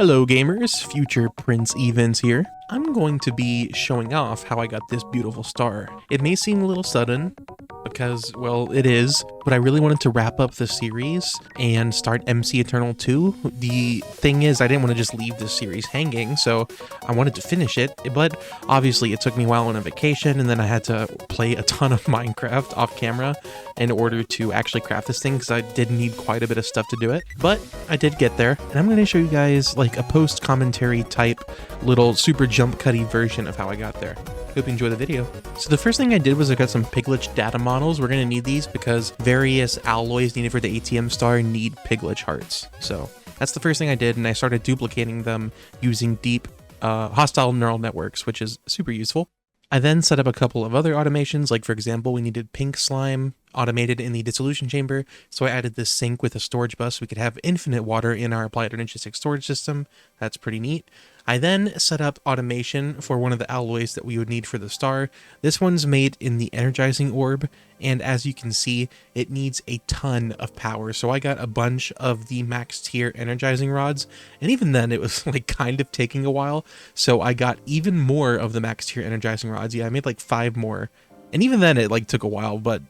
Hello gamers, future Prince Evans here. I'm going to be showing off how I got this beautiful star. It may seem a little sudden, because, well, it is, but I really wanted to wrap up the series and start MC Eternal 2. The thing is, I didn't want to just leave this series hanging, so I wanted to finish it, but obviously it took me a while on a vacation, and then I had to play a ton of Minecraft off camera in order to actually craft this thing, because I did need quite a bit of stuff to do it, but I did get there, and I'm going to show you guys like a post-commentary type little super jump cutty version of how I got there. Hope you enjoy the video. So the first thing I did was I got some Piglet data models. We're going to need these because various alloys needed for the ATM star need Piglet hearts. So that's the first thing I did, and I started duplicating them using deep hostile neural networks, which is super useful. I then set up a couple of other automations, like for example, we needed pink slime automated in the dissolution chamber, so I added this sink with a storage bus so we could have infinite water in our applied energetic storage system. That's pretty neat. I then set up automation for one of the alloys that we would need for the star. This one's made in the energizing orb, and as you can see, it needs a ton of power. So I got a bunch of the max tier energizing rods, and even then it was like kind of taking a while. So I got even more of the max tier energizing rods. Yeah, I made like 5 more, and even then it like took a while, but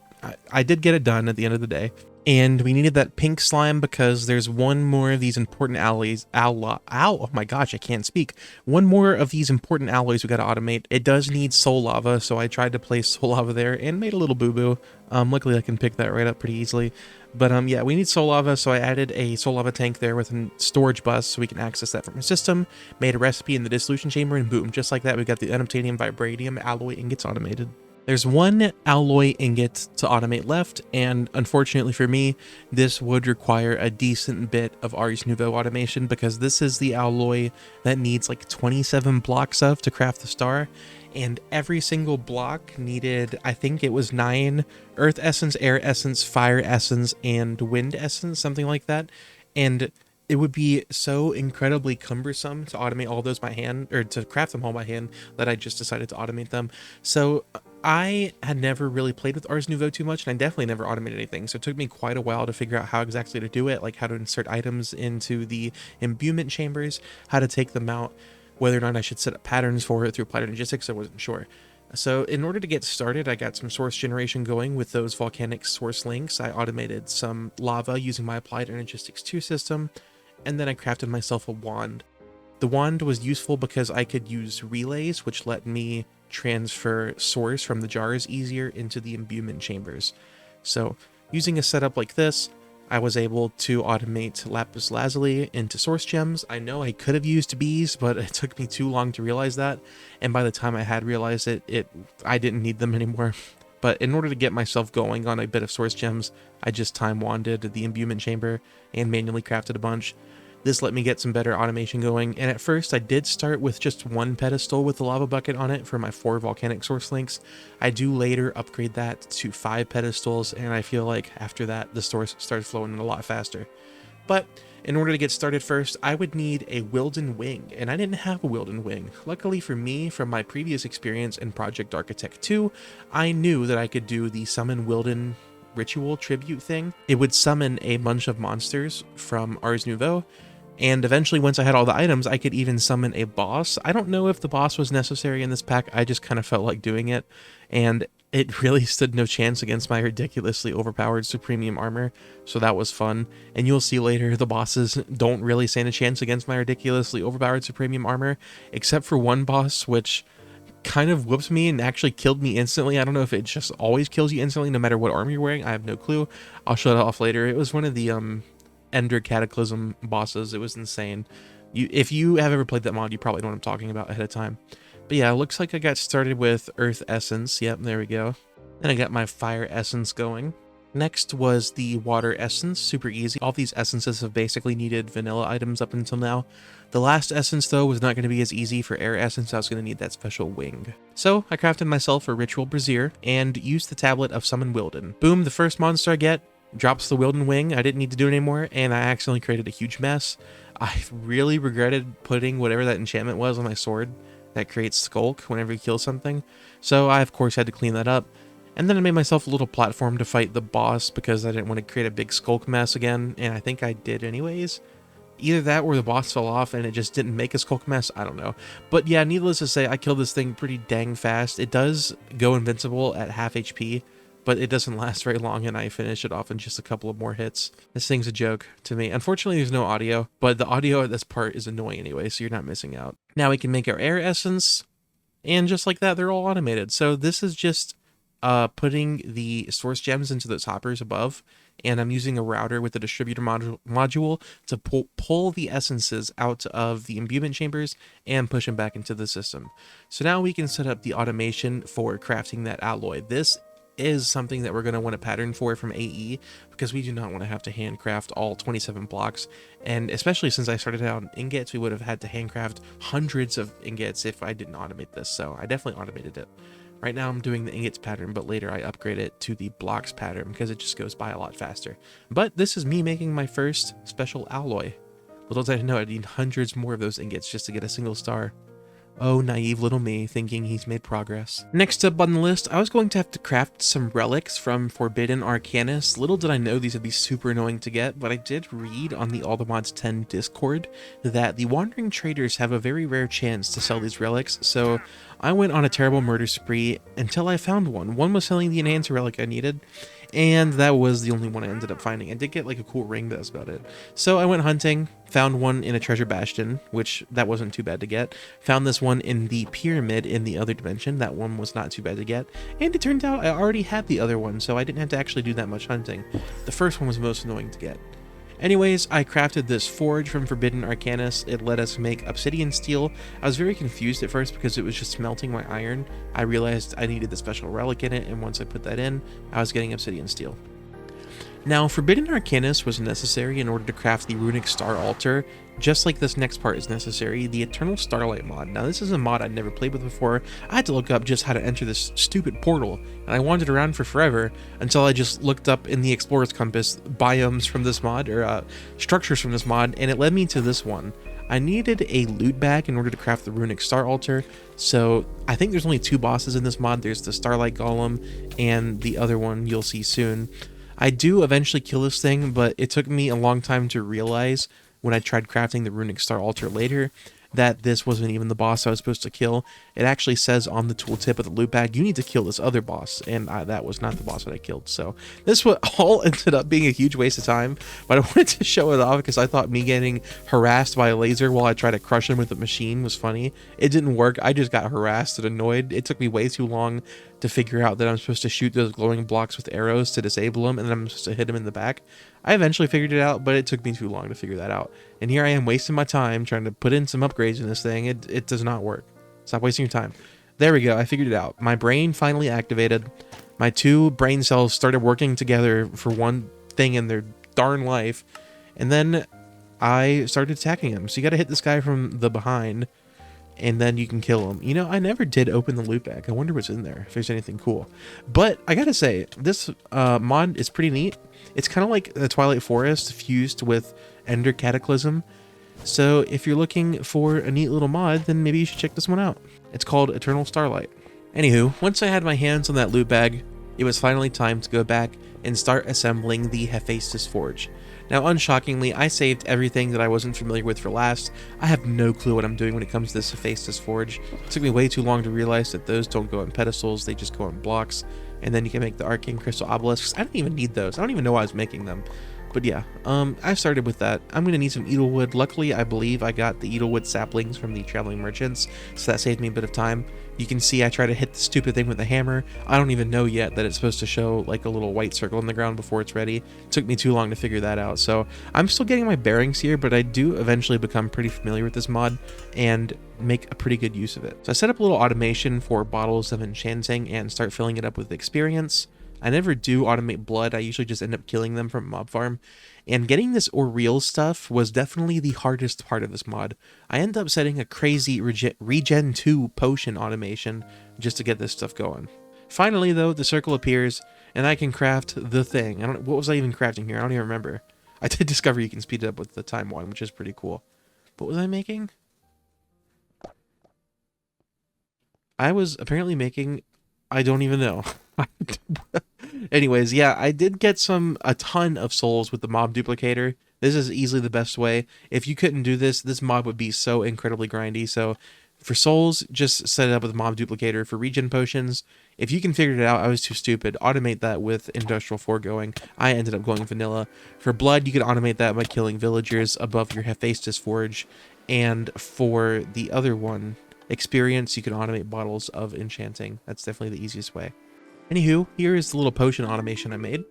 I did get it done at the end of the day. And we needed that pink slime because there's one more of these important alloys. Oh my gosh, I can't speak. One more of these important alloys we got to automate. It does need soul lava, so I tried to place soul lava there and made a little boo-boo. Luckily I can pick that right up pretty easily. But yeah, we need soul lava, so I added a soul lava tank there with a storage bus so we can access that from our system. Made a recipe in the dissolution chamber, and boom, just like that, we got the unobtainium vibranium alloy ingots automated. There's one alloy ingot to automate left, and unfortunately for me, this would require a decent bit of Ars Nouveau automation because this is the alloy that needs like 27 blocks of to craft the star, and every single block needed, I think it was 9 earth essence, air essence, fire essence, and wind essence, something like that, and it would be so incredibly cumbersome to automate all those by hand, or to craft them all by hand, that I just decided to automate them. So I had never really played with Ars Nouveau too much, and I definitely never automated anything, so it took me quite a while to figure out how exactly to do it, like how to insert items into the imbuement chambers, how to take them out, whether or not I should set up patterns for it through applied logistics. I wasn't sure. So in order to get started, I got some source generation going with those volcanic source links. I automated some lava using my applied energistics 2 system, and then I crafted myself a wand. The wand was useful because I could use relays, which let me transfer source from the jars easier into the imbuement chambers. So using a setup like this, I was able to automate lapis lazuli into source gems. I know I could have used bees, but it took me too long to realize that, and by the time I had realized it, I didn't need them anymore. But in order to get myself going on a bit of source gems, I just time wanded the imbuement chamber and manually crafted a bunch. This let me get some better automation going, and at first I did start with just 1 pedestal with the lava bucket on it for my 4 volcanic source links. I do later upgrade that to 5 pedestals, and I feel like after that the source started flowing a lot faster. But in order to get started first, I would need a Wilden Wing, and I didn't have a Wilden Wing. Luckily for me, from my previous experience in Project Architect 2, I knew that I could do the Summon Wilden ritual tribute thing. It would summon a bunch of monsters from Ars Nouveau, and eventually, once I had all the items, I could even summon a boss. I don't know if the boss was necessary in this pack, I just kind of felt like doing it, and it really stood no chance against my ridiculously overpowered Supremium armor, so that was fun. And you'll see later, the bosses don't really stand a chance against my ridiculously overpowered Supremium armor, except for one boss, which kind of whoops me and actually killed me instantly. I don't know if it just always kills you instantly no matter what armor you're wearing, I have no clue. I'll show it off later. It was one of the Ender Cataclysm bosses. It was insane. If you have ever played that mod, you probably know what I'm talking about ahead of time. But yeah, it looks like I got started with Earth Essence. Yep, there we go. Then I got my Fire Essence going. Next was the Water Essence, super easy. All these essences have basically needed vanilla items up until now. The last essence though was not going to be as easy. For Air Essence, I was going to need that special wing. So I crafted myself a Ritual Brazier and used the tablet of Summon Wilden. Boom, the first monster I get drops the Wilden Wing. I didn't need to do it anymore, and I accidentally created a huge mess. I really regretted putting whatever that enchantment was on my sword that creates Skulk whenever you kill something. So I, of course, had to clean that up. And then I made myself a little platform to fight the boss because I didn't want to create a big Skulk mess again, and I think I did anyways. Either that or the boss fell off and it just didn't make a skulk mess. I don't know. But yeah, needless to say, I killed this thing pretty dang fast. It does go invincible at half HP, but it doesn't last very long, and I finish it off in just a couple of more hits. This thing's a joke to me. Unfortunately, there's no audio, but the audio at this part is annoying anyway, so you're not missing out. Now we can make our air essence, and just like that, they're all automated. So this is just putting the source gems into those hoppers above, and I'm using a router with the distributor module to pull the essences out of the imbuement chambers and push them back into the system. So now we can set up the automation for crafting that alloy. This is something that we're going to want a pattern for from AE, because we do not want to have to handcraft all 27 blocks, and especially since I started out on ingots, we would have had to handcraft hundreds of ingots if I didn't automate this, so I definitely automated it. Right now I'm doing the ingots pattern, but later I upgrade it to the blocks pattern because it just goes by a lot faster. But this is me making my first special alloy. Little did I know I'd need hundreds more of those ingots just to get a single star. Oh, naive little me, thinking he's made progress. Next up on the list, I was going to have to craft some relics from Forbidden Arcanus. Little did I know these would be super annoying to get, but I did read on the All the Mods 10 Discord that the wandering traders have a very rare chance to sell these relics, so I went on a terrible murder spree until I found one. One was selling the enhancer relic I needed, and that was the only one I ended up finding. I did get like a cool ring, but that's about it. So I went hunting, found one in a treasure bastion, which that wasn't too bad to get. Found this one in the pyramid in the other dimension. That one was not too bad to get. And it turned out I already had the other one, so I didn't have to actually do that much hunting. The first one was most annoying to get. Anyways, I crafted this forge from Forbidden Arcanus. It let us make obsidian steel. I was very confused at first because it was just smelting my iron. I realized I needed the special relic in it, and once I put that in, I was getting obsidian steel. Now, Forbidden Arcanus was necessary in order to craft the runic star altar, just like this next part is necessary, the Eternal Starlight mod. Now, this is a mod I'd never played with before. I had to look up just how to enter this stupid portal, and I wandered around for forever until I just looked up in the Explorer's Compass biomes from this mod, or structures from this mod, and it led me to this one. I needed a loot bag in order to craft the runic star altar, so I think there's only two bosses in this mod. There's the Starlight Golem, and the other one you'll see soon. I do eventually kill this thing, but it took me a long time to realize when I tried crafting the runic star altar later that this wasn't even the boss I was supposed to kill. It actually says on the tooltip of the loot bag, you need to kill this other boss, and that was not the boss that I killed. So this all ended up being a huge waste of time, but I wanted to show it off because I thought me getting harassed by a laser while I tried to crush him with a machine was funny. It didn't work. I just got harassed and annoyed. It took me way too long to figure out that I'm supposed to shoot those glowing blocks with arrows to disable them, and then I'm supposed to hit him in the back. I eventually figured it out, but it took me too long to figure that out. And here I am wasting my time trying to put in some upgrades in this thing. It does not work. Stop wasting your time. There we go. I figured it out. My brain finally activated. My two brain cells started working together for one thing in their darn life. And then I started attacking him. So you got to hit this guy from the behind, and then you can kill him. You know, I never did open the loot bag. I wonder what's in there, if there's anything cool. But I gotta say, this mod is pretty neat. It's kind of like the Twilight Forest fused with Ender Cataclysm. So if you're looking for a neat little mod, then maybe you should check this one out. It's called Eternal Starlight. Anywho, once I had my hands on that loot bag, it was finally time to go back and start assembling the Hephaestus Forge. Now, unshockingly, I saved everything that I wasn't familiar with for last. I have no clue what I'm doing when it comes to this Hephaestus Forge. It took me way too long to realize that those don't go on pedestals, they just go on blocks. And then you can make the arcane crystal obelisks. I don't even need those. I don't even know why I was making them. But yeah, I started with that. I'm going to need some Edelwood. Luckily, I believe I got the Edelwood saplings from the traveling merchants, so that saved me a bit of time. You can see I try to hit the stupid thing with a hammer. I don't even know yet that it's supposed to show like a little white circle in the ground before it's ready. It took me too long to figure that out. So I'm still getting my bearings here, but I do eventually become pretty familiar with this mod and make a pretty good use of it. So I set up a little automation for bottles of enchanting and start filling it up with experience. I never do automate blood. I usually just end up killing them from mob farm. And getting this Aureal stuff was definitely the hardest part of this mod. I end up setting a crazy regen 2 potion automation just to get this stuff going. Finally, though, the circle appears, and I can craft the thing. What was I even crafting here? I don't even remember. I did discover you can speed it up with the time one, which is pretty cool. What was I making? I was apparently making... I don't even know. Anyways, yeah, I did get a ton of souls with the mob duplicator. This is easily the best way. If you couldn't do this, this mod would be so incredibly grindy. So for souls, just set it up with mob duplicator. For regen potions, if you can figure it out, I was too stupid. Automate that with industrial foregoing. I ended up going vanilla. For blood, you can automate that by killing villagers above your Hephaestus forge. And for the other one, experience, you can automate bottles of enchanting. That's definitely the easiest way. Anywho, here is the little potion automation I made.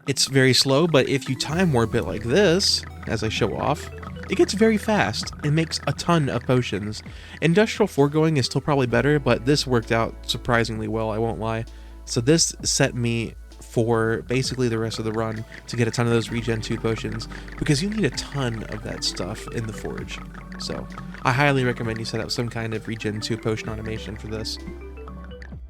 It's very slow, but if you time warp it like this, as I show off, it gets very fast and makes a ton of potions. Industrial foregoing is still probably better, but this worked out surprisingly well, I won't lie. So this set me for basically the rest of the run to get a ton of those regen 2 potions, because you need a ton of that stuff in the forge. So I highly recommend you set up some kind of regen 2 potion automation for this.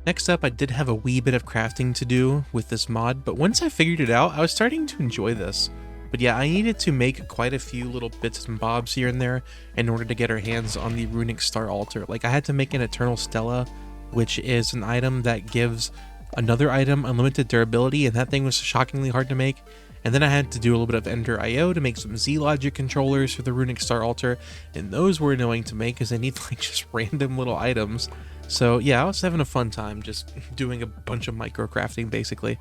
Next up, I did have a wee bit of crafting to do with this mod, but once I figured it out, I was starting to enjoy this. But yeah, I needed to make quite a few little bits and bobs here and there in order to get our hands on the runic star altar. Like, I had to make an eternal stella, which is an item that gives another item unlimited durability, and that thing was shockingly hard to make. And then I had to do a little bit of Ender IO to make some Z-Logic controllers for the runic star altar, and those were annoying to make because they need like just random little items. So yeah, I was having a fun time just doing a bunch of micro crafting basically.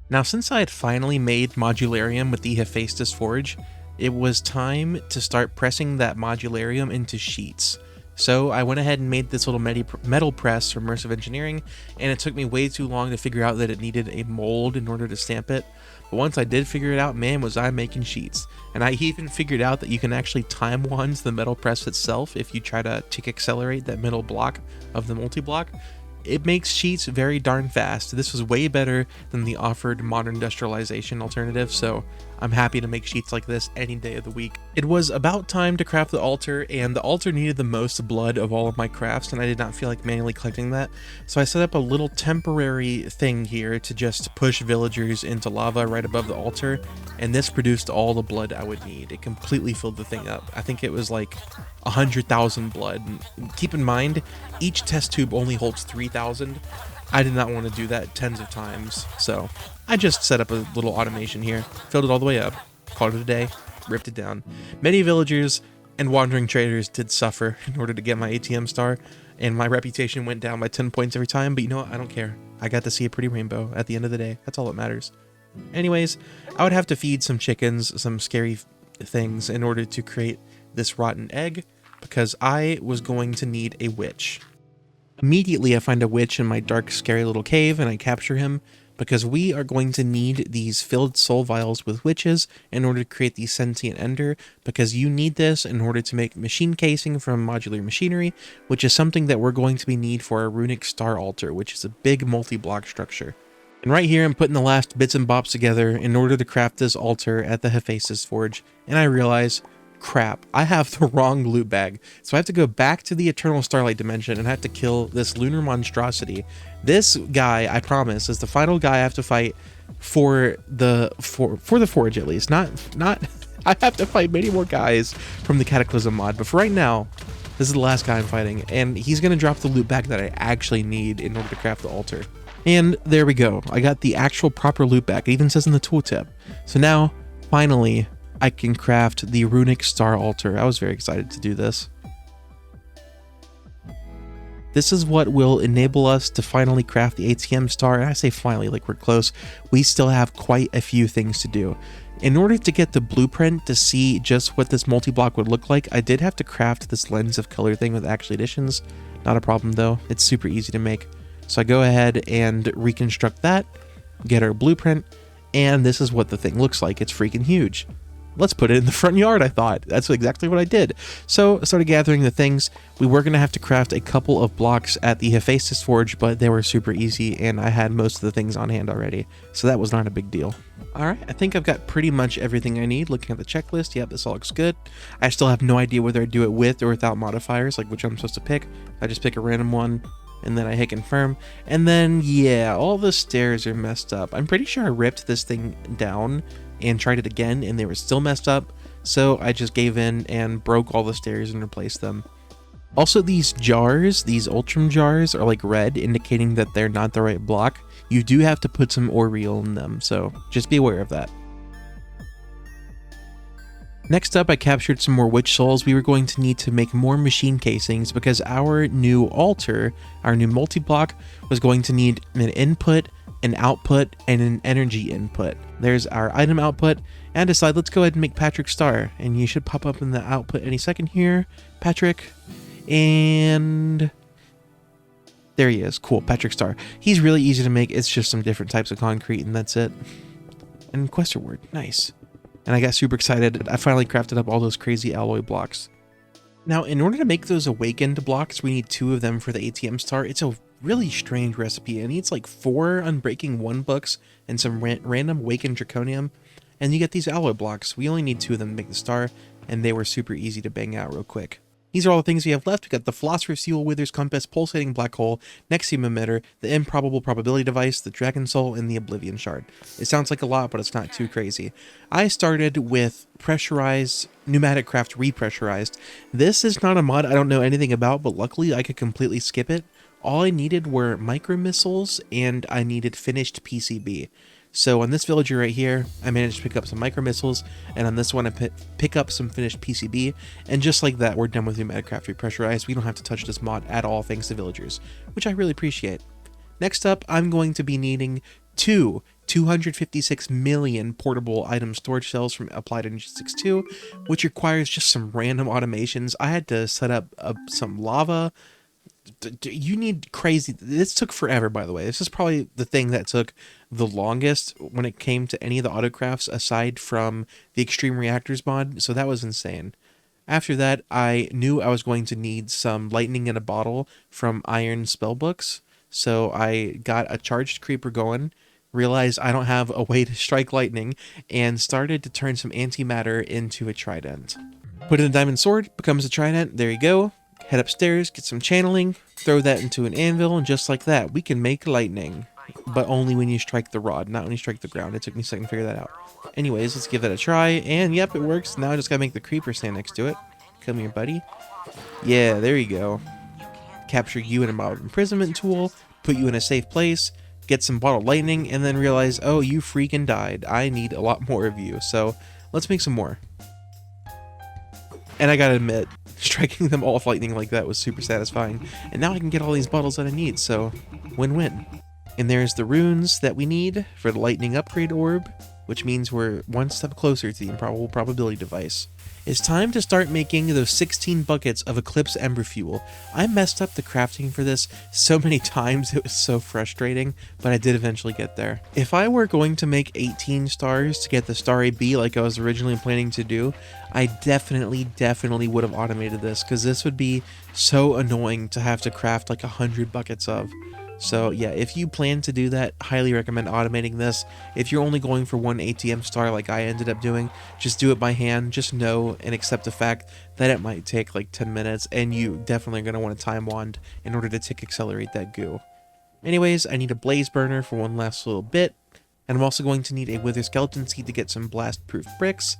Now, since I had finally made Modularium with the Hephaestus forge, it was time to start pressing that Modularium into sheets. So I went ahead and made this little metal press from Immersive Engineering, and it took me way too long to figure out that it needed a mold in order to stamp it. But once I did figure it out, man, was I making sheets. And I even figured out that you can actually time wand the metal press itself if you try to tick accelerate that middle block of the multi-block. It makes sheets very darn fast. This was way better than the offered modern industrialization alternative, so I'm happy to make sheets like this any day of the week. It was about time to craft the altar, and the altar needed the most blood of all of my crafts, and I did not feel like manually collecting that. So I set up a little temporary thing here to just push villagers into lava right above the altar, and this produced all the blood I would need. It completely filled the thing up. I think it was like 100,000 blood. And keep in mind, each test tube only holds 3,000. I did not want to do that tens of times, so I just set up a little automation here, filled it all the way up, called it a day, ripped it down. Many villagers and wandering traders did suffer in order to get my ATM star, and my reputation went down by 10 points every time, but you know what, I don't care. I got to see a pretty rainbow at the end of the day. That's all that matters. Anyways, I would have to feed some chickens some scary things in order to create this rotten egg, because I was going to need a witch. Immediately, I find a witch in my dark, scary little cave, and I capture him, because we are going to need these filled soul vials with witches in order to create the sentient ender, because you need this in order to make machine casing from modular machinery, which is something that we're going to need for our runic star altar, which is a big multi-block structure. And right here, I'm putting the last bits and bobs together in order to craft this altar at the Hephaestus forge, and I realize, crap, I have the wrong loot bag. So I have to go back to the Eternal Starlight dimension and I have to kill this lunar monstrosity. This guy, I promise, is the final guy I have to fight for the forge, at least. Not I have to fight many more guys from the Cataclysm mod, but for right now, this is the last guy I'm fighting, and he's gonna drop the loot bag that I actually need in order to craft the altar. And there we go. I got the actual proper loot bag. It even says in the tooltip. So now, finally, I can craft the runic star altar. I was very excited to do this. This is what will enable us to finally craft the ATM star. And I say finally, like we're close. We still have quite a few things to do. In order to get the blueprint to see just what this multi-block would look like, I did have to craft this lens of color thing with actual additions. Not a problem though. It's super easy to make. So I go ahead and reconstruct that, get our blueprint, and this is what the thing looks like. It's freaking huge. Let's put it in the front yard, I thought. That's exactly what I did. So I started gathering the things. We were going to have to craft a couple of blocks at the Hephaestus forge, but they were super easy, and I had most of the things on hand already. So that was not a big deal. Alright, I think I've got pretty much everything I need. Looking at the checklist, yep, this all looks good. I still have no idea whether I do it with or without modifiers, like which I'm supposed to pick. I just pick a random one, and then I hit confirm. And then, yeah, all the stairs are messed up. I'm pretty sure I ripped this thing down and tried it again, and they were still messed up, so I just gave in and broke all the stairs and replaced them. Also, these jars, these Ultram jars, are like red, indicating that they're not the right block. You do have to put some Oriel in them, so just be aware of that. Next up, I captured some more witch souls. We were going to need to make more machine casings because our new altar, our new multi-block, was going to need an input, an output, and an energy input. There's our item output, and I decided let's go ahead and make Patrick Star, and you should pop up in the output any second here, Patrick, and there he is. Cool, Patrick Star. He's really easy to make. It's just some different types of concrete, and that's it. And quest reward, nice. And I got super excited. I finally crafted up all those crazy alloy blocks. Now, in order to make those awakened blocks, we need 2 of them for the ATM star. It's a really strange recipe. It needs like 4 Unbreaking 1 books and some random awakened draconium. And you get these alloy blocks. We only need 2 of them to make the star, and they were super easy to bang out real quick. These are all the things we have left. We got the Philosopher's Seal, Wither's Compass, Pulsating Black Hole, Nexium Emitter, the Improbable Probability Device, the Dragon Soul, and the Oblivion Shard. It sounds like a lot, but it's not too crazy. I started with Pressurized, Pneumatic Craft Repressurized. This is not a mod I don't know anything about, but luckily I could completely skip it. All I needed were micro missiles, and I needed finished PCB. So on this villager right here, I managed to pick up some micro missiles, and on this one I pick up some finished PCB, and just like that, we're done with Pneumatic Craft Repressurized. We don't have to touch this mod at all thanks to villagers, which I really appreciate. Next up, I'm going to be needing 2 256 million portable item storage cells from Applied Energy 6.2, which requires just some random automations. I had to set up some lava. You need crazy. This took forever, by the way. This is probably the thing that took the longest when it came to any of the autocrafts aside from the Extreme Reactors mod, so that was insane. After that, I knew I was going to need some lightning in a bottle from Iron Spellbooks, so I got a charged creeper going, realized I don't have a way to strike lightning, and started to turn some antimatter into a trident. Put in a diamond sword, becomes a trident, there you go. Head upstairs, get some channeling, throw that into an anvil, and just like that, we can make lightning. But only when you strike the rod, not when you strike the ground. It took me a second to figure that out. Anyways, let's give that a try, and yep, it works. Now I just gotta make the creeper stand next to it. Come here, buddy. Yeah, there you go. Capture you in a bottled imprisonment tool, put you in a safe place, get some bottled lightning, and then realize, oh, you freaking died. I need a lot more of you, so let's make some more. And I gotta admit, striking them all with lightning like that was super satisfying. And now I can get all these bottles that I need, so win-win. And there's the runes that we need for the lightning upgrade orb, which means we're one step closer to the improbable probability device. It's time to start making those 16 buckets of Eclipse Ember Fuel. I messed up the crafting for this so many times, it was so frustrating, but I did eventually get there. If I were going to make 18 stars to get the Star AB like I was originally planning to do, I definitely would have automated this, because this would be so annoying to have to craft like 100 buckets of. So yeah, if you plan to do that, highly recommend automating this. If you're only going for 1 ATM star like I ended up doing, just do it by hand. Just know and accept the fact that it might take like 10 minutes, and you definitely are going to want a time wand in order to tick accelerate that goo. Anyways, I need a blaze burner for one last little bit, and I'm also going to need a wither skeleton seed to get some blast proof bricks.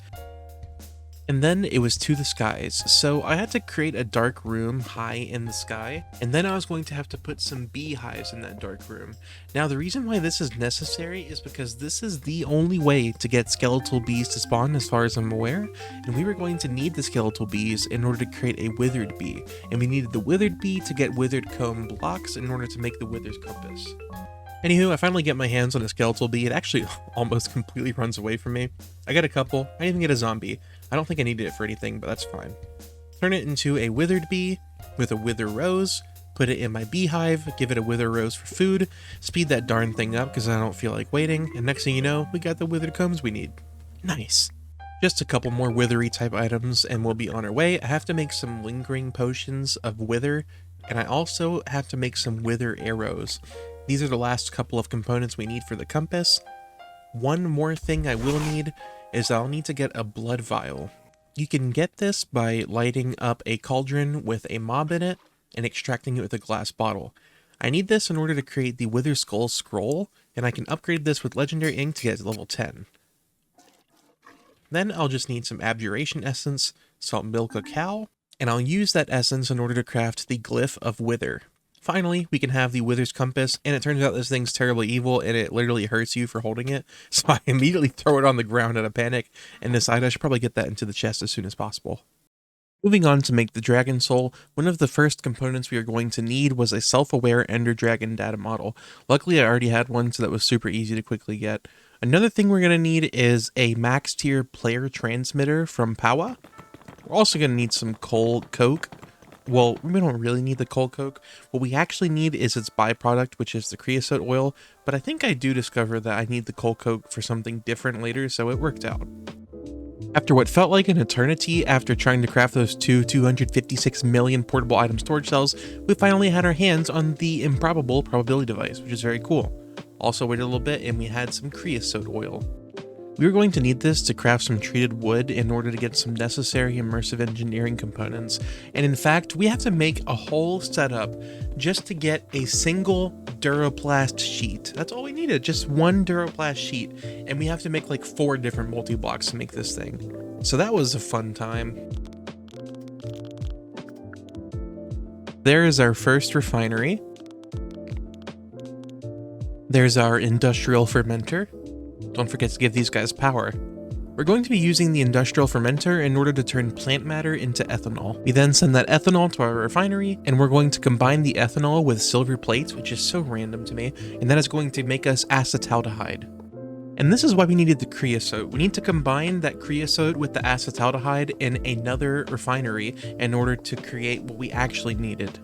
And then it was to the skies, so I had to create a dark room high in the sky, and then I was going to have to put some beehives in that dark room. Now the reason why this is necessary is because this is the only way to get skeletal bees to spawn as far as I'm aware, and we were going to need the skeletal bees in order to create a withered bee, and we needed the withered bee to get withered comb blocks in order to make the wither's compass. Anywho, I finally get my hands on a skeletal bee. It actually almost completely runs away from me. I got a couple. I didn't even get a zombie. I don't think I needed it for anything, but that's fine. Turn it into a withered bee with a wither rose, put it in my beehive, give it a wither rose for food, speed that darn thing up because I don't feel like waiting, and next thing you know, we got the withered combs we need. Nice. Just a couple more withery type items and we'll be on our way. I have to make some lingering potions of wither, and I also have to make some wither arrows. These are the last couple of components we need for the compass. One more thing I will need is I'll need to get a blood vial. You can get this by lighting up a cauldron with a mob in it and extracting it with a glass bottle. I need this in order to create the Wither Skull scroll, and I can upgrade this with legendary ink to get to level 10. Then I'll just need some abjuration essence, salt milk cacao, and I'll use that essence in order to craft the glyph of wither. Finally, we can have the Wither's Compass, and it turns out this thing's terribly evil, and it literally hurts you for holding it. So I immediately throw it on the ground out of panic, and decide I should probably get that into the chest as soon as possible. Moving on to make the Dragon Soul, one of the first components we are going to need was a self-aware Ender Dragon data model. Luckily, I already had one, so that was super easy to quickly get. Another thing we're going to need is a max tier player transmitter from Powa. We're also going to need some coal coke. Well, we don't really need the coal coke. What we actually need is its byproduct, which is the creosote oil, but I think I do discover that I need the coal coke for something different later, so it worked out. After what felt like an eternity after trying to craft those 256 million portable item storage cells, we finally had our hands on the improbable probability device, which is very cool. Also waited a little bit and we had some creosote oil. We were going to need this to craft some treated wood in order to get some necessary immersive engineering components, and in fact, we have to make a whole setup just to get a single Duraplast sheet. That's all we needed, just one Duraplast sheet, and we have to make like 4 different multi-blocks to make this thing. So that was a fun time. There is our first refinery. There's our industrial fermenter. Don't forget to give these guys power. We're going to be using the industrial fermenter in order to turn plant matter into ethanol. We then send that ethanol to our refinery, and we're going to combine the ethanol with silver plates, which is so random to me, and that is going to make us acetaldehyde. And this is why we needed the creosote. We need to combine that creosote with the acetaldehyde in another refinery in order to create what we actually needed.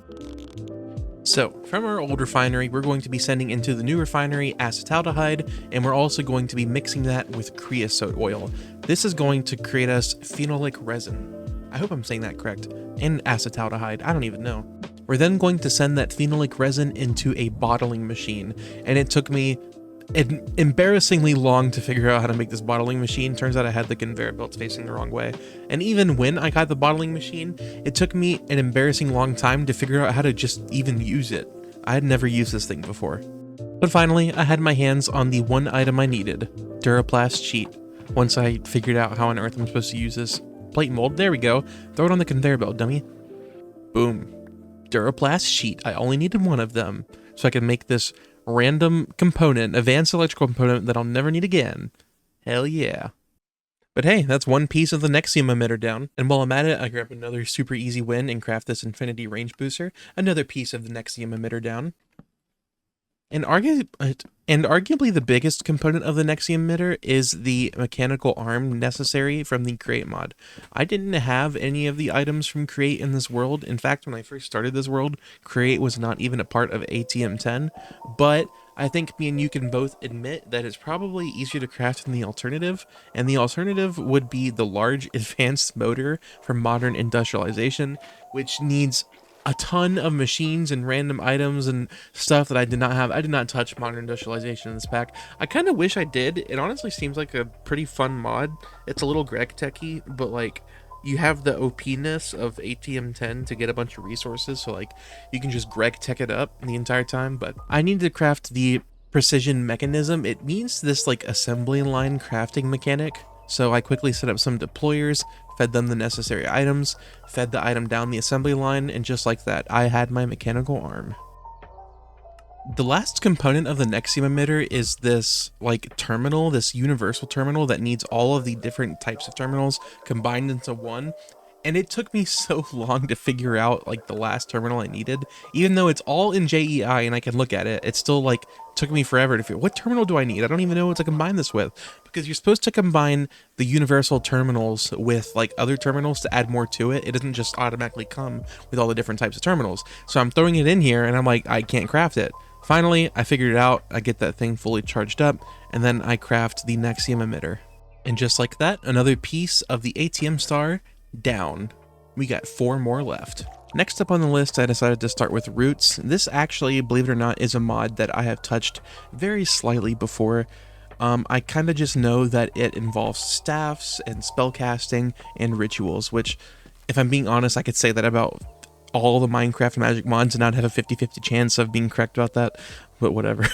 So, from our old refinery, we're going to be sending into the new refinery acetaldehyde, and we're also going to be mixing that with creosote oil. This is going to create us phenolic resin. I hope I'm saying that correct. And acetaldehyde, I don't even know. We're then going to send that phenolic resin into a bottling machine, and it took me embarrassingly long to figure out how to make this bottling machine. Turns out I had the conveyor belts facing the wrong way. And even when I got the bottling machine, it took me an embarrassing long time to figure out how to just even use it. I had never used this thing before. But finally, I had my hands on the one item I needed, Duraplast sheet. Once I figured out how on earth I'm supposed to use this plate mold, there we go. Throw it on the conveyor belt, dummy. Boom. Duraplast sheet. I only needed one of them, so I could make this random component, advanced electrical component that I'll never need again. Hell yeah. But hey, that's one piece of the Nexium emitter down. And while I'm at it, I grab another super easy win and craft this infinity range booster, another piece of the Nexium emitter down. And arguably the biggest component of the Nexium emitter is the mechanical arm necessary from the Create mod. I didn't have any of the items from Create in this world. In fact, when I first started this world, Create was not even a part of ATM10, but I think me and you can both admit that it's probably easier to craft than the alternative, and the alternative would be the large advanced motor for modern industrialization, which needs a ton of machines and random items and stuff that I did not have. I did not touch modern industrialization in this pack. I kind of wish I did. It honestly seems like a pretty fun mod. It's a little Greg techy, but like you have the OP-ness of ATM10 to get a bunch of resources, so like you can just Greg tech it up the entire time. But I need to craft the precision mechanism. It means this like assembly line crafting mechanic. So I quickly set up some deployers, fed them the necessary items, fed the item down the assembly line, and just like that, I had my mechanical arm. The last component of the Nexium emitter is this like terminal, this universal terminal that needs all of the different types of terminals combined into one. And it took me so long to figure out like the last terminal I needed. Even though it's all in JEI and I can look at it, it still like took me forever to figure what terminal do I need? I don't even know what to combine this with, because you're supposed to combine the universal terminals with like other terminals to add more to it. It doesn't just automatically come with all the different types of terminals. So I'm throwing it in here and I'm like, I can't craft it. Finally, I figured it out. I get that thing fully charged up, and then I craft the Nexium emitter. And just like that, another piece of the ATM star down. We got 4 more left. Next up on the list, I decided to start with Roots. This actually, believe it or not, is a mod that I have touched very slightly before. I kind of just know that it involves staffs and spellcasting and rituals, which, if I'm being honest, I could say that about all the Minecraft Magic mods and not have a 50-50 chance of being correct about that, but whatever.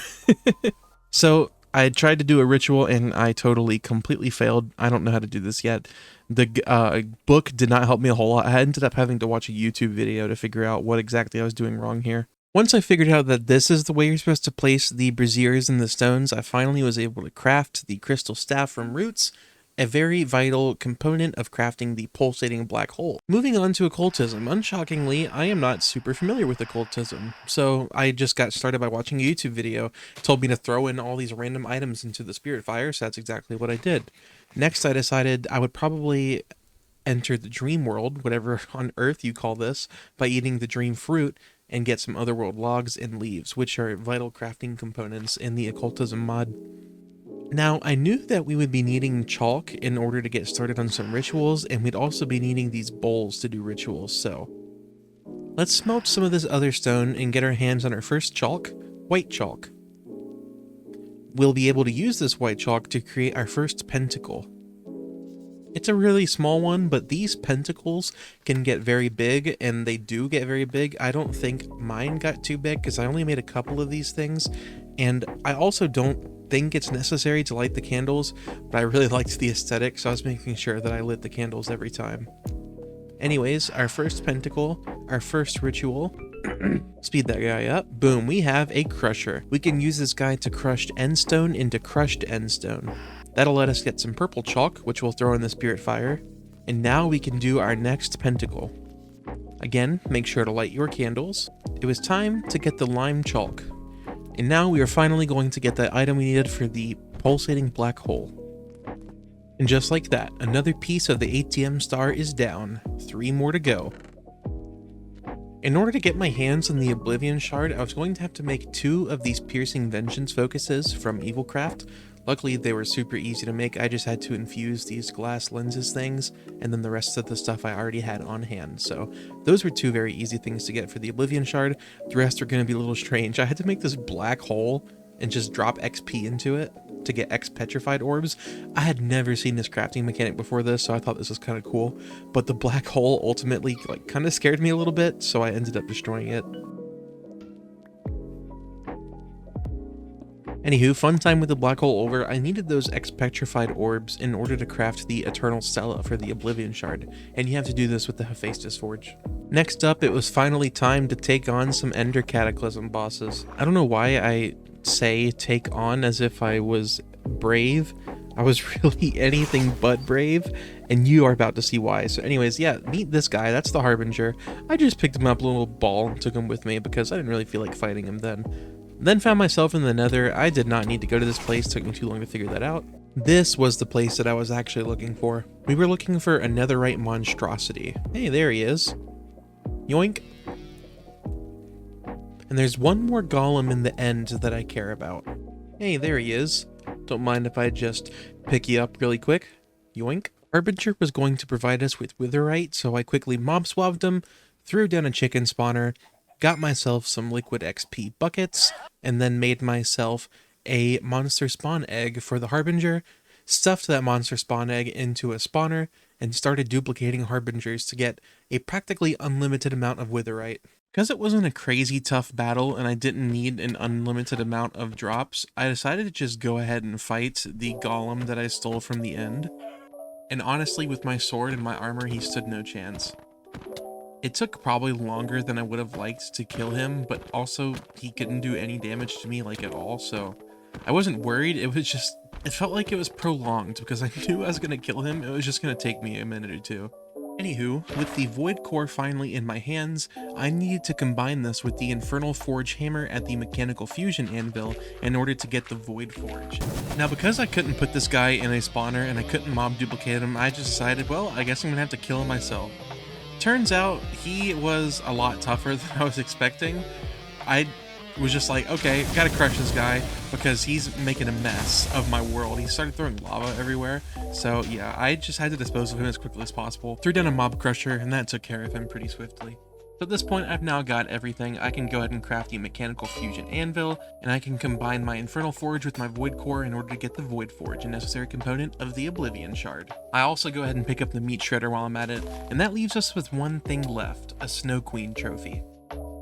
So I tried to do a ritual and I totally completely failed. I don't know how to do this yet. The book did not help me a whole lot. I ended up having to watch a YouTube video to figure out what exactly I was doing wrong here. Once I figured out that this is the way you're supposed to place the braziers in the stones, I finally was able to craft the crystal staff from roots, a very vital component of crafting the pulsating black hole. Moving on to occultism. Unshockingly, I am not super familiar with occultism, so I just got started by watching a YouTube video. It told me to throw in all these random items into the spirit fire, so that's exactly what I did. Next, I decided I would probably enter the dream world, whatever on earth you call this, by eating the dream fruit and get some otherworld logs and leaves, which are vital crafting components in the occultism mod. Now, I knew that we would be needing chalk in order to get started on some rituals, and we'd also be needing these bowls to do rituals, so let's smelt some of this other stone and get our hands on our first chalk, white chalk. We'll be able to use this white chalk to create our first pentacle. It's a really small one, but these pentacles can get very big, and they do get very big. I don't think mine got too big because I only made a couple of these things, and I also don't think it's necessary to light the candles, but I really liked the aesthetic, so I was making sure that I lit the candles every time. Anyways, our first pentacle, our first ritual. Speed that guy up. Boom, we have a crusher. We can use this guy to crush endstone into crushed endstone. That'll let us get some purple chalk, which we'll throw in the spirit fire. And now we can do our next pentacle. Again, make sure to light your candles. It was time to get the lime chalk. And now we are finally going to get that item we needed for the pulsating black hole. And just like that, another piece of the ATM star is down. 3 more to go. In order to get my hands on the Oblivion Shard, I was going to have to make 2 of these piercing vengeance focuses from Evilcraft. Luckily, they were super easy to make. I just had to infuse these glass lenses things, and then the rest of the stuff I already had on hand. So those were 2 very easy things to get for the Oblivion Shard. The rest are going to be a little strange. I had to make this black hole and just drop XP into it to get X petrified orbs. I had never seen this crafting mechanic before this, so I thought this was kind of cool. But the black hole ultimately kind of scared me a little bit, so I ended up destroying it. Anywho, fun time with the black hole over. I needed those X petrified orbs in order to craft the Eternal Stella for the Oblivion Shard, and you have to do this with the Hephaestus Forge. Next up, it was finally time to take on some Ender Cataclysm bosses. I don't know why I say take on as if I was brave. I was really anything but brave, and you are about to see why. So anyways, yeah, meet this guy. That's the Harbinger. I just picked him up a little ball and took him with me because I didn't really feel like fighting him then. Then found myself in the Nether. I did not need to go to this place. Took me too long to figure that out. This was the place that I was actually looking for. We were looking for a netherite monstrosity. Hey, there he is. Yoink. And there's one more golem in the end that I care about. Hey, there he is. Don't mind if I just pick you up really quick. Yoink. Harbinger was going to provide us with witherite, so I quickly mob swabbed him, threw down a chicken spawner, got myself some liquid XP buckets, and then made myself a monster spawn egg for the Harbinger, stuffed that monster spawn egg into a spawner, and started duplicating Harbingers to get a practically unlimited amount of witherite. Because it wasn't a crazy tough battle and I didn't need an unlimited amount of drops, I decided to just go ahead and fight the golem that I stole from the end. And honestly, with my sword and my armor, he stood no chance. It took probably longer than I would have liked to kill him, but also he couldn't do any damage to me at all, so I wasn't worried. It was just, it felt like it was prolonged because I knew I was going to kill him. It was just going to take me a minute or two. Anywho, with the Void Core finally in my hands, I needed to combine this with the Infernal Forge Hammer at the Mechanical Fusion Anvil in order to get the Void Forge. Now, because I couldn't put this guy in a spawner and I couldn't mob duplicate him, I just decided, well, I guess I'm gonna have to kill him myself. Turns out, he was a lot tougher than I was expecting. I was just like, okay, gotta crush this guy because he's making a mess of my world. He started throwing lava everywhere. So yeah, I just had to dispose of him as quickly as possible. Threw down a mob crusher and that took care of him pretty swiftly. So at this point, I've now got everything. I can go ahead and craft the Mechanical Fusion Anvil, and I can combine my Infernal Forge with my Void Core in order to get the Void Forge, a necessary component of the Oblivion Shard. I also go ahead and pick up the Meat Shredder while I'm at it, and that leaves us with one thing left, a Snow Queen trophy.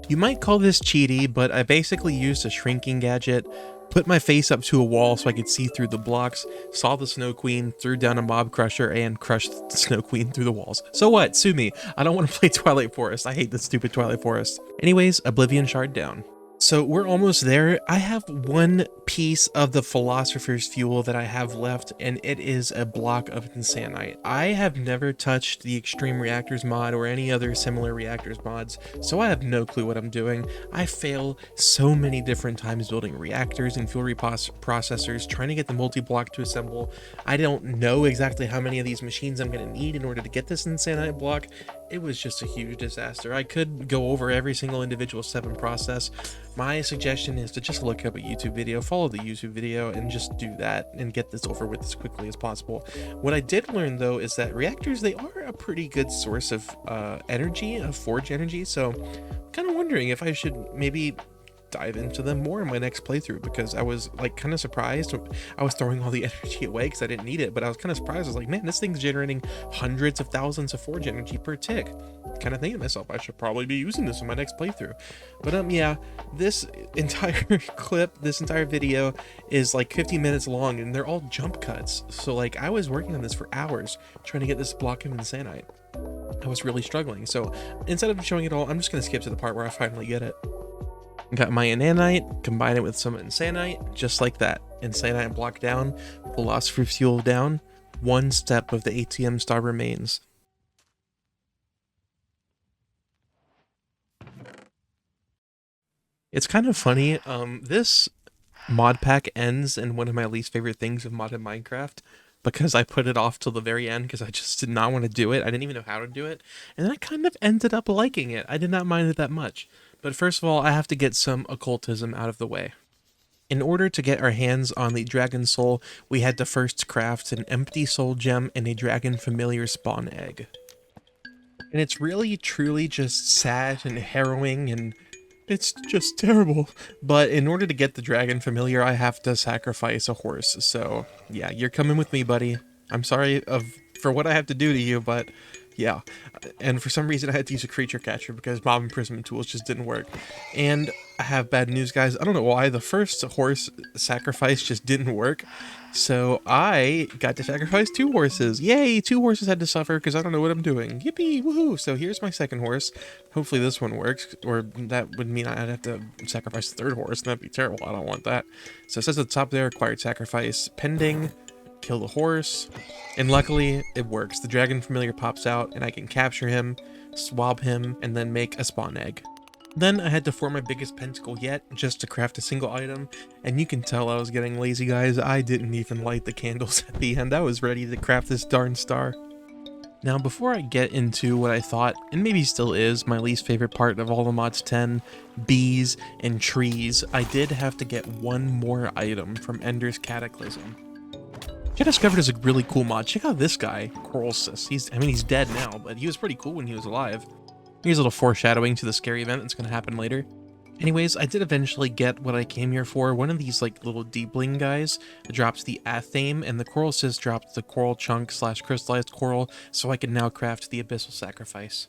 You might call this cheaty, but I basically used a shrinking gadget, put my face up to a wall so I could see through the blocks, saw the Snow Queen, threw down a mob crusher, and crushed the Snow Queen through the walls. So what? Sue me. I don't want to play Twilight Forest. I hate this stupid Twilight Forest. Anyways, Oblivion Shard down. So we're almost there. I have one piece of the Philosopher's Fuel that I have left, and it is a block of Insanite. I have never touched the Extreme Reactors mod or any other similar reactors mods, so I have no clue what I'm doing. I fail so many different times building reactors and fuel processors, trying to get the multi-block to assemble. I don't know exactly how many of these machines I'm going to need in order to get this Insanite block. It was just a huge disaster. I could go over every single individual step in process. My suggestion is to just look up a YouTube video, follow the YouTube video, and just do that and get this over with as quickly as possible. What I did learn though is that reactors, they are a pretty good source of energy, of forge energy, so I'm kind of wondering if I should maybe dive into them more in my next playthrough, because I was like kind of surprised. I was throwing all the energy away because I didn't need it, but I was kind of surprised. I was like, man, this thing's generating hundreds of thousands of forge energy per tick. Kind of thinking to myself, I should probably be using this in my next playthrough. But yeah, this entire clip, this entire video is like 15 minutes long, and they're all jump cuts. So like I was working on this for hours trying to get this block of Insanite. I was really struggling. So instead of showing it all, I'm just going to skip to the part where I finally get it. Got my Nanite, combine it with some Insanite, just like that. Insanite block down, Philosopher's Fuel down, one step of the ATM star remains. It's kind of funny, this mod pack ends in one of my least favorite things of modded Minecraft, because I put it off till the very end because I just did not want to do it. I didn't even know how to do it, and then I kind of ended up liking it. I did not mind it that much. But first of all, I have to get some occultism out of the way. In order to get our hands on the dragon soul, we had to first craft an empty soul gem and a dragon familiar spawn egg. And it's really truly just sad and harrowing, and it's just terrible. But in order to get the dragon familiar, I have to sacrifice a horse. So yeah, you're coming with me, buddy. I'm sorry for what I have to do to you, but yeah. And for some reason I had to use a creature catcher because mob imprisonment tools just didn't work. And I have bad news, guys. I don't know why the first horse sacrifice just didn't work. So I got to sacrifice 2 horses. Yay, 2 horses had to suffer because I don't know what I'm doing. Yippee, woohoo. So here's my second horse. Hopefully this one works, or that would mean I'd have to sacrifice the 3rd horse, and that'd be terrible. I don't want that. So it says at the top there, required sacrifice pending. Kill the horse, and luckily it works. The dragon familiar pops out and I can capture him, swab him, and then make a spawn egg. Then I had to form my biggest pentacle yet just to craft a single item, and you can tell I was getting lazy, guys. I didn't even light the candles at the end. I was ready to craft this darn star. Now before I get into what I thought, and maybe still is, my least favorite part of all the mods 10, bees and trees, I did have to get one more item from Ender's Cataclysm. I discovered is a really cool mod. Check out this guy, Coralsis. He's dead now, but he was pretty cool when he was alive. Here's a little foreshadowing to the scary event that's going to happen later. Anyways, I did eventually get what I came here for. One of these like little deepling guys drops the Athame, and the Coralsis dropped the coral chunk / crystallized coral, so I can now craft the Abyssal Sacrifice.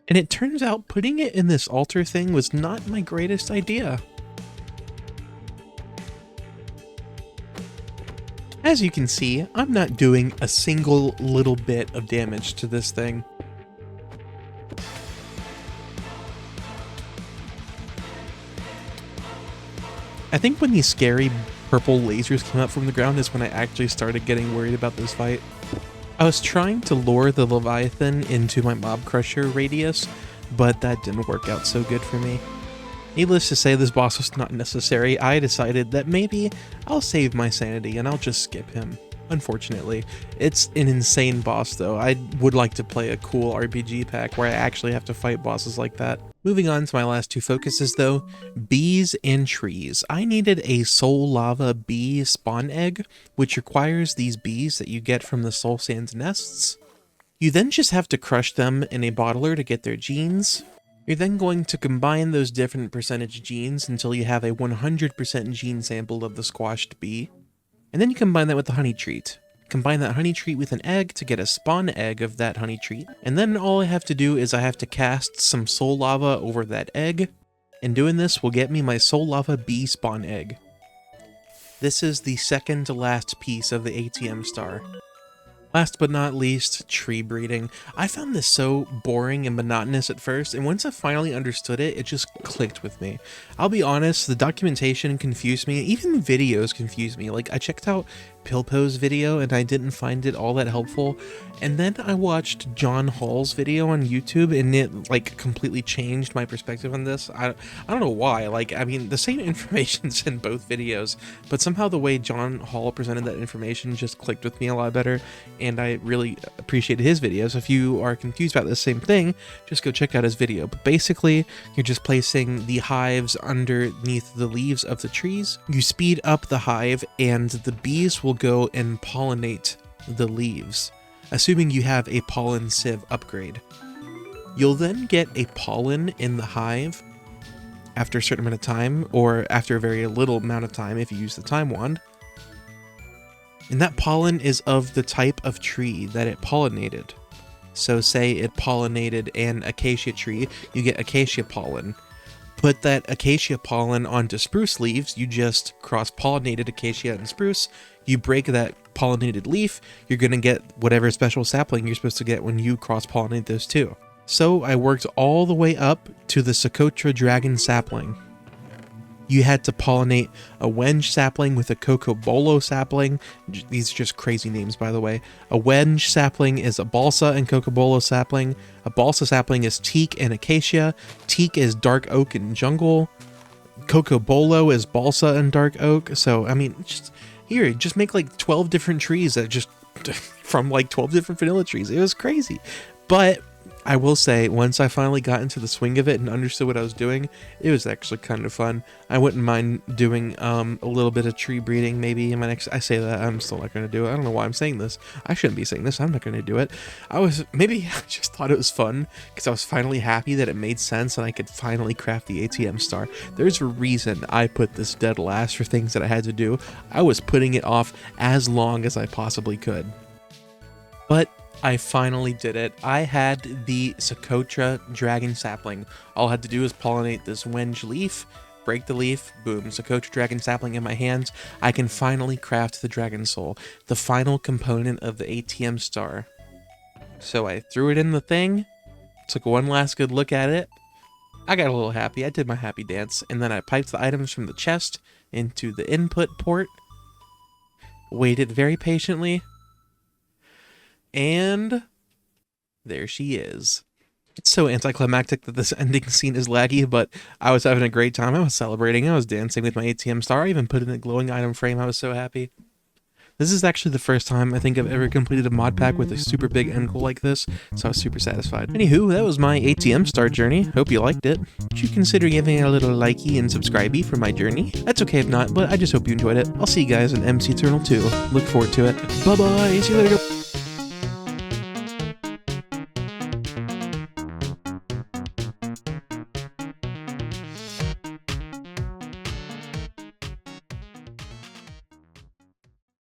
And it turns out putting it in this altar thing was not my greatest idea. As you can see, I'm not doing a single little bit of damage to this thing. I think when these scary purple lasers came up from the ground is when I actually started getting worried about this fight. I was trying to lure the Leviathan into my mob crusher radius, but that didn't work out so good for me. Needless to say, this boss was not necessary. I decided that maybe I'll save my sanity and I'll just skip him. Unfortunately, it's an insane boss though. I would like to play a cool RPG pack where I actually have to fight bosses like that. Moving on to my last 2 focuses though, bees and trees. I needed a soul lava bee spawn egg, which requires these bees that you get from the soul sands nests. You then just have to crush them in a bottler to get their genes. You're then going to combine those different percentage genes until you have a 100% gene sample of the squashed bee. And then you combine that with the honey treat. Combine that honey treat with an egg to get a spawn egg of that honey treat. And then all I have to do is I have to cast some soul lava over that egg. and doing this will get me my Soul Lava bee spawn egg. This is the second to last piece of the ATM star. Last but not least, tree breeding. I found this so boring and monotonous at first, and once I finally understood it, it just clicked with me. I'll be honest, the documentation confused me, even videos confused me. Like, I checked out Pilpo's video and I didn't find it all that helpful, and then I watched John Hall's video on YouTube and it like completely changed my perspective on this. I don't know why. Like, I mean, the same information's in both videos, but somehow the way John Hall presented that information just clicked with me a lot better, and I really appreciated his videos. If you are confused about the same thing, just go check out his video. But basically, you're just placing the hives underneath the leaves of the trees. You speed up the hive and the bees will go and pollinate the leaves, assuming you have a pollen sieve upgrade. You'll then get a pollen in the hive after a certain amount of time, or after a very little amount of time if you use the time wand. And that pollen is of the type of tree that it pollinated. So say it pollinated an acacia tree, you get acacia pollen. Put that acacia pollen onto spruce leaves, you just cross-pollinated acacia and spruce, you break that pollinated leaf, you're going to get whatever special sapling you're supposed to get when you cross-pollinate those two. So I worked all the way up to the Socotra dragon sapling. You had to pollinate a wenge sapling with a cocobolo sapling. These are just crazy names, by the way. A wenge sapling is a balsa and cocobolo sapling. A balsa sapling is teak and acacia. Teak is dark oak and jungle. Cocobolo is balsa and dark oak. So, I mean, just make like 12 different trees that just from like 12 different vanilla trees. It was crazy. But I will say, once I finally got into the swing of it and understood what I was doing, it was actually kind of fun. I wouldn't mind doing a little bit of tree breeding maybe in my next... I say that, I'm still not going to do it. I don't know why I'm saying this. I shouldn't be saying this. I'm not going to do it. Maybe I just thought it was fun because I was finally happy that it made sense and I could finally craft the ATM star. There's a reason I put this dead last for things that I had to do. I was putting it off as long as I possibly could. But I finally did it. I had the Socotra dragon sapling. All I had to do was pollinate this wenge leaf, break the leaf, boom, Socotra dragon sapling in my hands. I can finally craft the dragon soul, the final component of the ATM star. So I threw it in the thing, took one last good look at it. I got a little happy. I did my happy dance, and then I piped the items from the chest into the input port, waited very patiently, and there she is. It's so anticlimactic that this ending scene is laggy, but I was having a great time. I was celebrating. I was dancing with my ATM star. I even put in a glowing item frame. I was so happy. This is actually the first time I think I've ever completed a mod pack with a super big end goal like this, so I was super satisfied. Anywho, that was my ATM star journey. Hope you liked it. Would you consider giving a little likey and subscribey for my journey? That's okay if not, but I just hope you enjoyed it. I'll see you guys in MC Eternal 2. Look forward to it. Bye-bye. See you later.